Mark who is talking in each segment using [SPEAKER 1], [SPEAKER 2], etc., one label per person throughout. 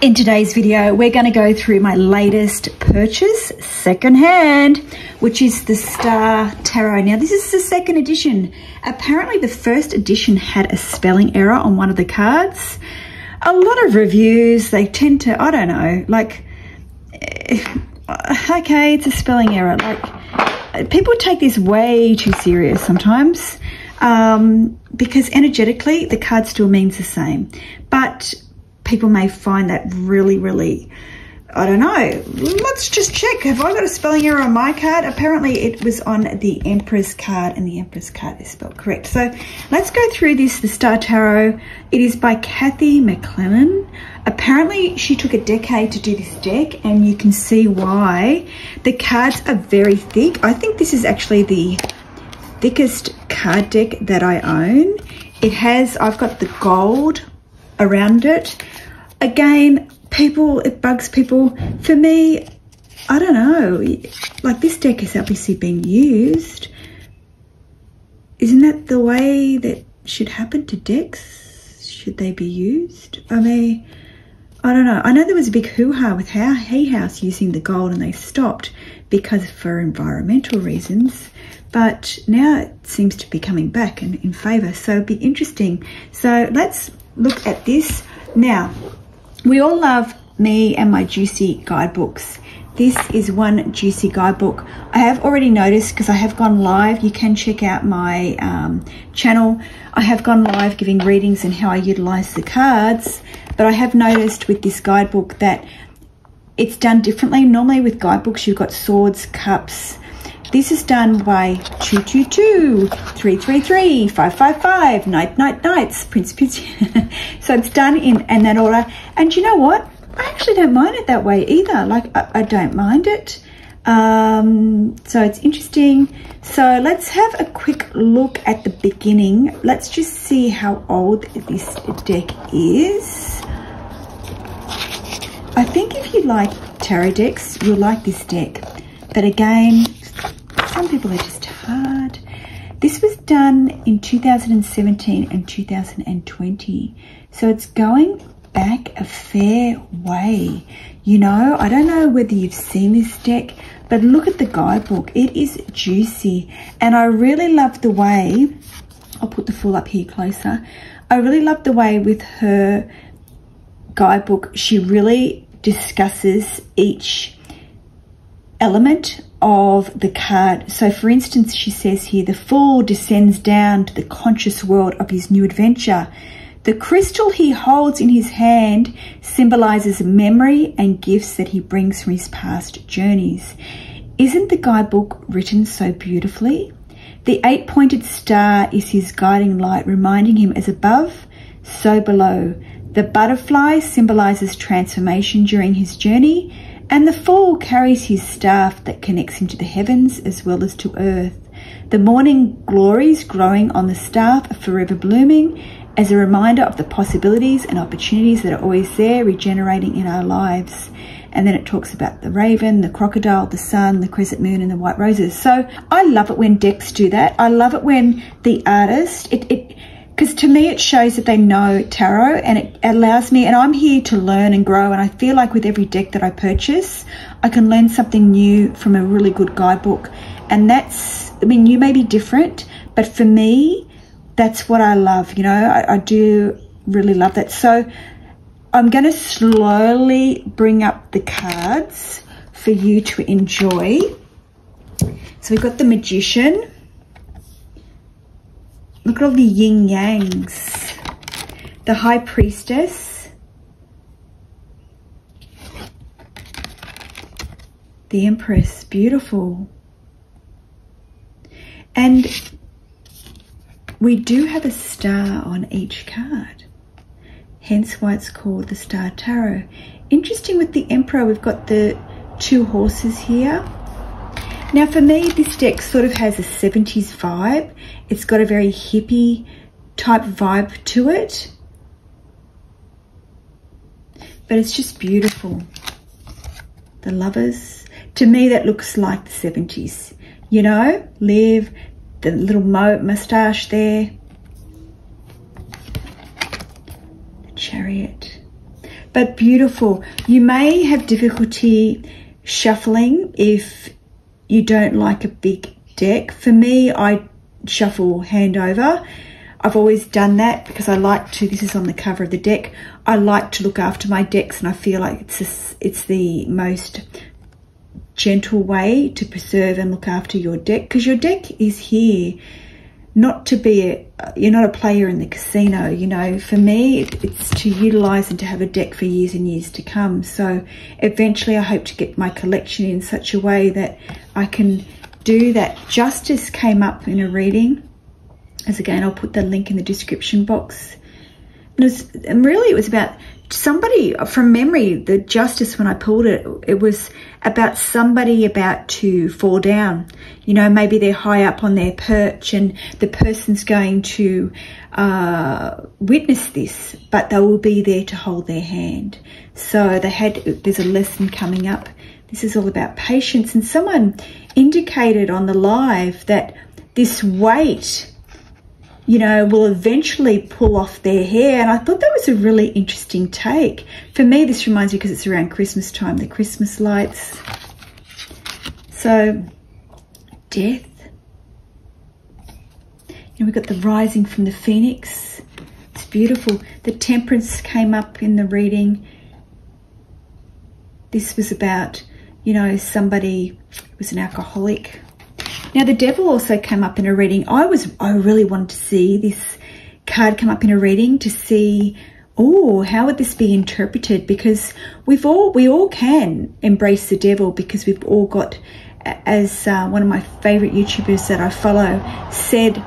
[SPEAKER 1] In today's video, we're going to go through my latest purchase, secondhand, which is the Star Tarot. Now, this is the second edition. Apparently, the first edition had a spelling error on one of the cards. A lot of reviews, they tend to, I don't know, like, okay, it's a spelling error. Like, people take this way too serious sometimes, because energetically, the card still means the same. But people may find that really, I don't know. Let's just check. Have I got a spelling error on my card? Apparently it was on the Empress card, and the Empress card is spelled correct. So let's go through this, the Star Tarot. It is by Kathy McLennan. Apparently she took a decade to do this deck, and you can see why. The cards are very thick. I think this is actually the thickest card deck that I own. It has, I've got the gold around it. Again, people, it bugs people. For me, I don't know, like this deck is obviously being used. Isn't that the way that should happen to decks? Should they be used? I mean, I don't know. I know there was a big hoo-ha with Hay House using the gold, and they stopped because for environmental reasons. But now it seems to be coming back in favour. So it'd be interesting. So let's look at this. Now, we all love me and my juicy guidebooks. This is one juicy guidebook. I have already noticed, because I have gone live, you can check out my channel. I have gone live giving readings and how I utilize the cards, but I have noticed with this guidebook that it's done differently. Normally with guidebooks, you've got swords, cups. This is done by 222, 333, 555, knights, prince. So it's done in that order. And you know what? I actually don't mind it that way either. Like, I don't mind it. So it's interesting. So let's have a quick look at the beginning. Let's just see how old this deck is. I think if you like tarot decks, you'll like this deck. But again, some people are just hard. This was done in 2017 and 2020. So it's going back a fair way. You know, I don't know whether you've seen this deck, but look at the guidebook. It is juicy. And I really love the way, I'll put the full up here closer. I really love the way with her guidebook, she really discusses each element of the card. So for instance, she says here, the fool descends down to the conscious world of his new adventure. The crystal he holds in his hand symbolizes memory and gifts that he brings from his past journeys. Isn't the guidebook written so beautifully? The 8-pointed star is his guiding light, reminding him as above, so below. The butterfly symbolizes transformation during his journey, and the fool carries his staff that connects him to the heavens as well as to earth. The morning glories growing on the staff are forever blooming as a reminder of the possibilities and opportunities that are always there, regenerating in our lives. And then it talks about the raven, the crocodile, the sun, the crescent moon, and the white roses. So I love it when decks do that. I love it when the artist, because to me it shows that they know tarot, and it allows me, and I'm here to learn and grow, and I feel like with every deck that I purchase, I can learn something new from a really good guidebook. And that's, I mean, you may be different, but for me, that's what I love. You know, I do really love that. So I'm going to slowly bring up the cards for you to enjoy. So we've got the Magician. Look at all the yin yangs. The High Priestess. The Empress, beautiful. And we do have a star on each card. Hence why it's called the Star Tarot. Interesting with the Emperor, we've got the 2 horses here. Now for me, this deck sort of has a 70s vibe. It's got a very hippie type vibe to it. But it's just beautiful. The Lovers. To me, that looks like the 70s. You know, Liv, the little moustache there. The Chariot. but beautiful. You may have difficulty shuffling if you don't like a big deck. For me, I shuffle hand over. I've always done that because I like to, this is on the cover of the deck, I like to look after my decks, and I feel like it's the most gentle way to preserve and look after your deck, because your deck is here not to be you're not a player in the casino, you know. For me, it's to utilize and to have a deck for years and years to come. So eventually I hope to get my collection in such a way that I can do that. Justice came up in a reading, as again I'll put the link in the description box, and really it was about somebody, from memory, the Justice, when I pulled it, it was about somebody about to fall down. You know, maybe they're high up on their perch and the person's going to witness this, but they will be there to hold their hand. So there's a lesson coming up. This is all about patience, and someone indicated on the live that this weight, you know, will eventually pull off their hair. And I thought that was a really interesting take. For me, this reminds me, because it's around Christmas time, the Christmas lights. So, death. And we've got the rising from the phoenix. It's beautiful. The temperance came up in the reading. This was about, you know, somebody was an alcoholic. Now, the devil also came up in a reading. I really wanted to see this card come up in a reading to see, oh, how would this be interpreted? Because we all can embrace the devil, because we've all got, as one of my favorite YouTubers that I follow said,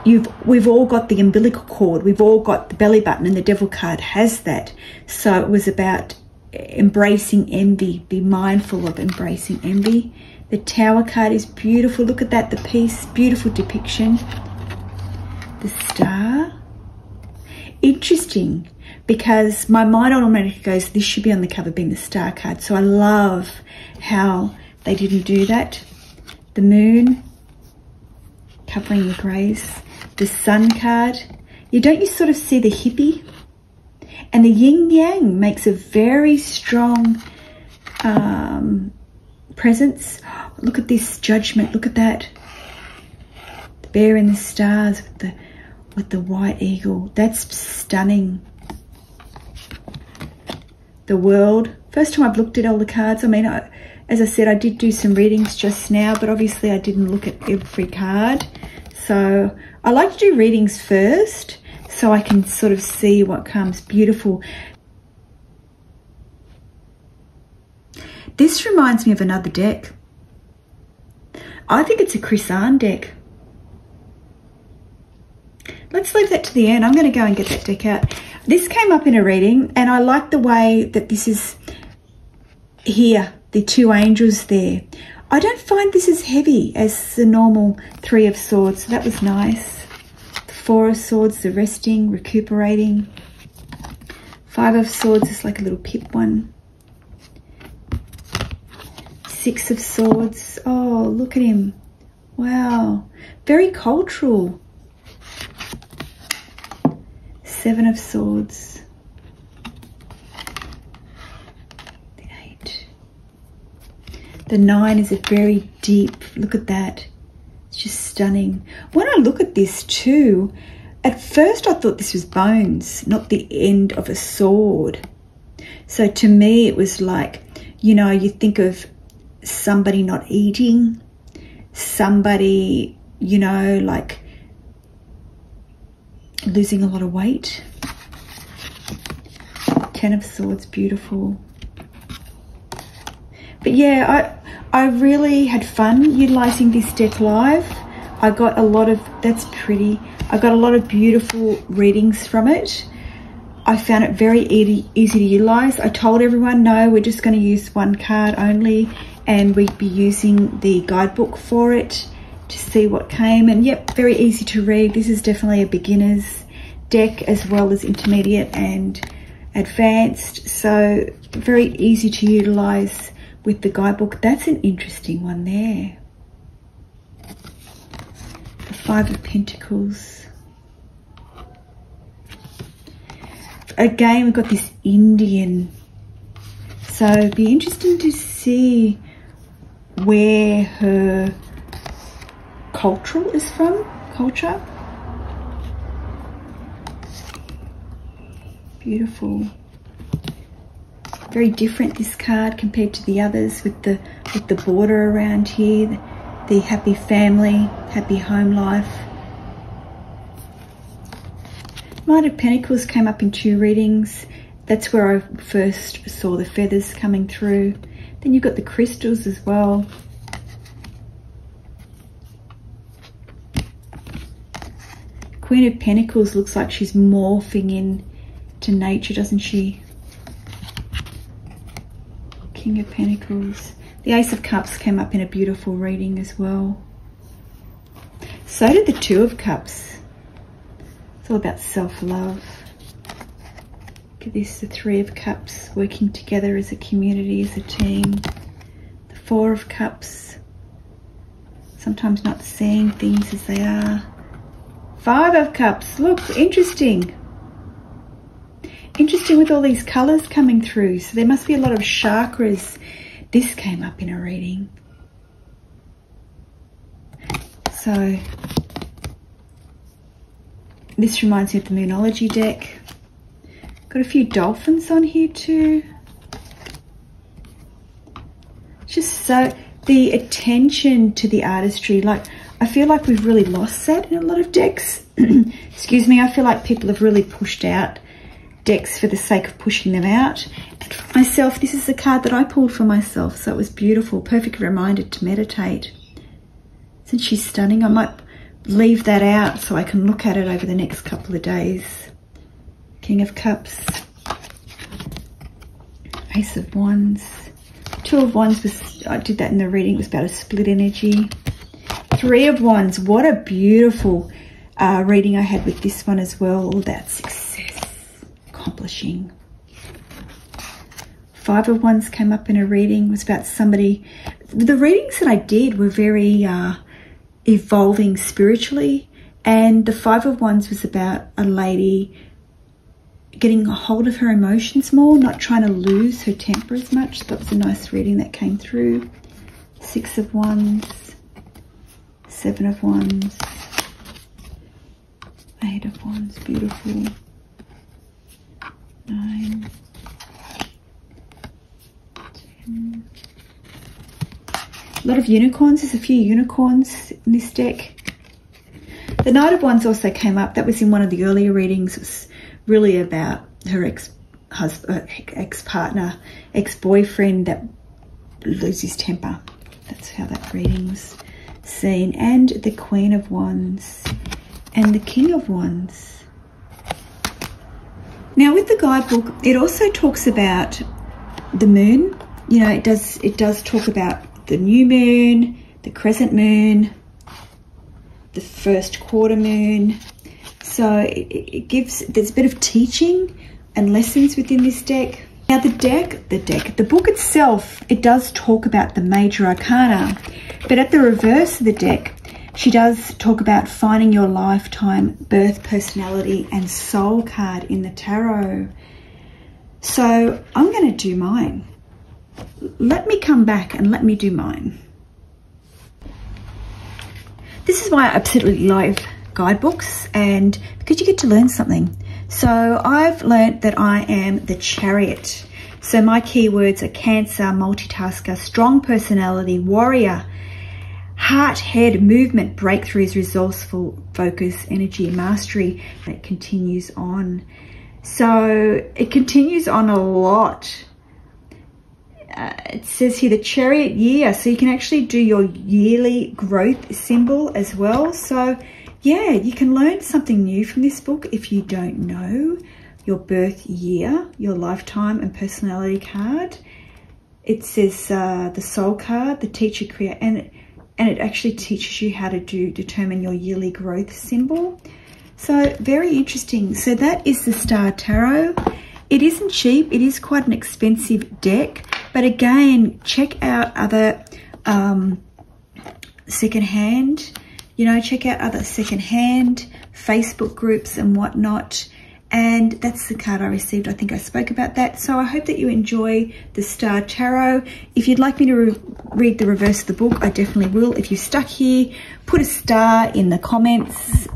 [SPEAKER 1] we've all got the umbilical cord, we've all got the belly button, and the devil card has that. So it was about embracing envy. Be mindful of embracing envy. The Tower card is beautiful. Look at that, the piece, beautiful depiction. The Star. Interesting, because my mind automatically goes, this should be on the cover, being the Star card. So I love how they didn't do that. The Moon, covering the grace. The Sun card. Don't you sort of see the hippie? And the Yin Yang makes a very strong presence. Look at this Judgment. Look at that. The Bear in the Stars with the white eagle. That's stunning. The World. First time I've looked at all the cards. I mean, as I said, I did do some readings just now, but obviously I didn't look at every card. So I like to do readings first, so I can sort of see what comes. Beautiful. This reminds me of another deck. I think it's a Chrysan deck. Let's leave that to the end. I'm going to go and get that deck out. This came up in a reading, and I like the way that this is here, the two angels there. I don't find this as heavy as the normal Three of Swords, so that was nice. The Four of Swords, the resting, recuperating. Five of Swords is like a little pip one. Six of Swords. Oh, look at him. Wow. Very cultural. Seven of Swords. The Eight. The Nine is a very deep, look at that. It's just stunning. When I look at this too, at first I thought this was bones, not the end of a sword. So to me it was like, you know, you think of somebody not eating, somebody, you know, like losing a lot of weight. Ten of Swords, beautiful. But yeah, I really had fun utilizing this deck live. I got a lot of, that's pretty, I got a lot of beautiful readings from it. I found it very easy to utilize. I told everyone, no, we're just going to use one card only, and we'd be using the guidebook for it to see what came. And yep, very easy to read. This is definitely a beginner's deck as well as intermediate and advanced. So very easy to utilize with the guidebook. That's an interesting one there. The Five of Pentacles. Again, we've got this Indian So it'd be interesting to see where her culture is from. Beautiful. Very different, this card, compared to the others, with the border around here, the happy family, happy home life. Knight of Pentacles came up in 2 readings. That's where I first saw the feathers coming through. Then you've got the crystals as well. Queen of Pentacles looks like she's morphing into nature, doesn't she? King of Pentacles. The Ace of Cups came up in a beautiful reading as well. So did the Two of Cups. It's all about self-love. Look at this, the Three of Cups, working together as a community, as a team. The Four of Cups, sometimes not seeing things as they are. Five of Cups, look, interesting. Interesting with all these colours coming through. So there must be a lot of chakras. This came up in a reading. So this reminds me of the Moonology deck. Got a few dolphins on here too. Just so the attention to the artistry, like I feel like we've really lost that in a lot of decks. Excuse me, I feel like people have really pushed out decks for the sake of pushing them out. And for myself, this is the card that I pulled for myself, so it was beautiful. Perfect reminder to meditate. Isn't she stunning? I might leave that out so I can look at it over the next couple of days. King of Cups, Ace of Wands, Two of Wands was, I did that in the reading, it was about a split energy. Three of Wands, what a beautiful reading I had with this one as well, all about success, accomplishing. Five of Wands came up in a reading, it was about somebody, the readings that I did were very evolving spiritually, and the Five of Wands was about a lady getting a hold of her emotions more, not trying to lose her temper as much. So that was a nice reading that came through. Six of Wands, Seven of Wands, Eight of Wands, beautiful. 9, 10. A lot of unicorns. There's a few unicorns in this deck. The Knight of Wands also came up. That was in one of the earlier readings. It was really about her ex-partner, ex-boyfriend that loses his temper. That's how that reading was seen. And the Queen of Wands and the King of Wands. Now with the guidebook, it also talks about the moon. You know, it does talk about the new moon, the crescent moon, the first quarter moon. So it gives, there's a bit of teaching and lessons within this deck. Now the book itself, it does talk about the major arcana, but at the reverse of the deck, she does talk about finding your lifetime birth personality and soul card in the tarot. So I'm going to do mine. Let me come back and let me do mine. This is why I absolutely love guidebooks, and because you get to learn something. So I've learnt that I am the Chariot. So my keywords are Cancer, multitasker, strong personality, warrior, heart, head, movement, breakthroughs, resourceful, focus, energy, mastery. It continues on. So it continues on a lot. It says here the Chariot year, so you can actually do your yearly growth symbol as well. So yeah, you can learn something new from this book if you don't know your birth year, your lifetime and personality card. It says the soul card, the teacher create, and it actually teaches you how to determine your yearly growth symbol. So very interesting. So that is the Star Tarot. It isn't cheap. It is quite an expensive deck. But again, check out other secondhand, check out other secondhand Facebook groups and whatnot. and that's the card I received. I think I spoke about that. So I hope that you enjoy the Star Tarot. If you'd like me to read the reverse of the book, I definitely will. If you're stuck here, put a star in the comments.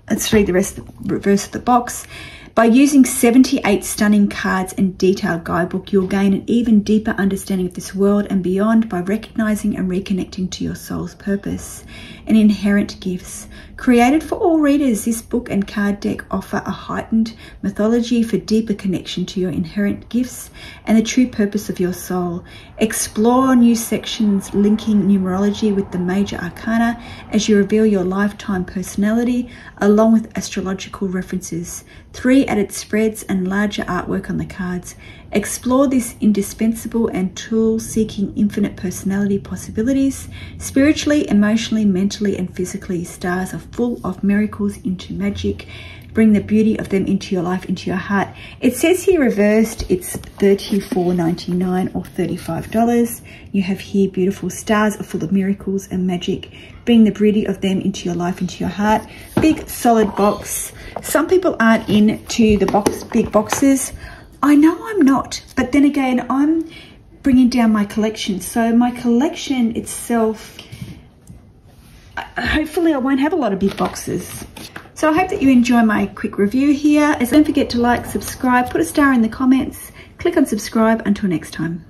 [SPEAKER 1] Let's read the reverse of the box. By using 78 stunning cards and detailed guidebook, you'll gain an even deeper understanding of this world and beyond by recognizing and reconnecting to your soul's purpose and inherent gifts. Created for all readers, this book and card deck offer a heightened mythology for deeper connection to your inherent gifts and the true purpose of your soul. Explore new sections linking numerology with the major arcana as you reveal your lifetime personality, along with astrological references. 3 added spreads and larger artwork on the cards. Explore this indispensable and tool-seeking infinite personality possibilities. Spiritually, emotionally, mentally, and physically, stars are full of miracles into magic. Bring the beauty of them into your life, into your heart. It says here reversed, it's $34.99 or $35. You have here beautiful stars are full of miracles and magic. Bring the beauty of them into your life, into your heart. Big solid box. Some people aren't into the big boxes. I know I'm not, but then again, I'm bringing down my collection. So my collection itself, hopefully I won't have a lot of big boxes. So I hope that you enjoy my quick review here. Don't forget to like, subscribe, put a star in the comments, click on subscribe. Until next time.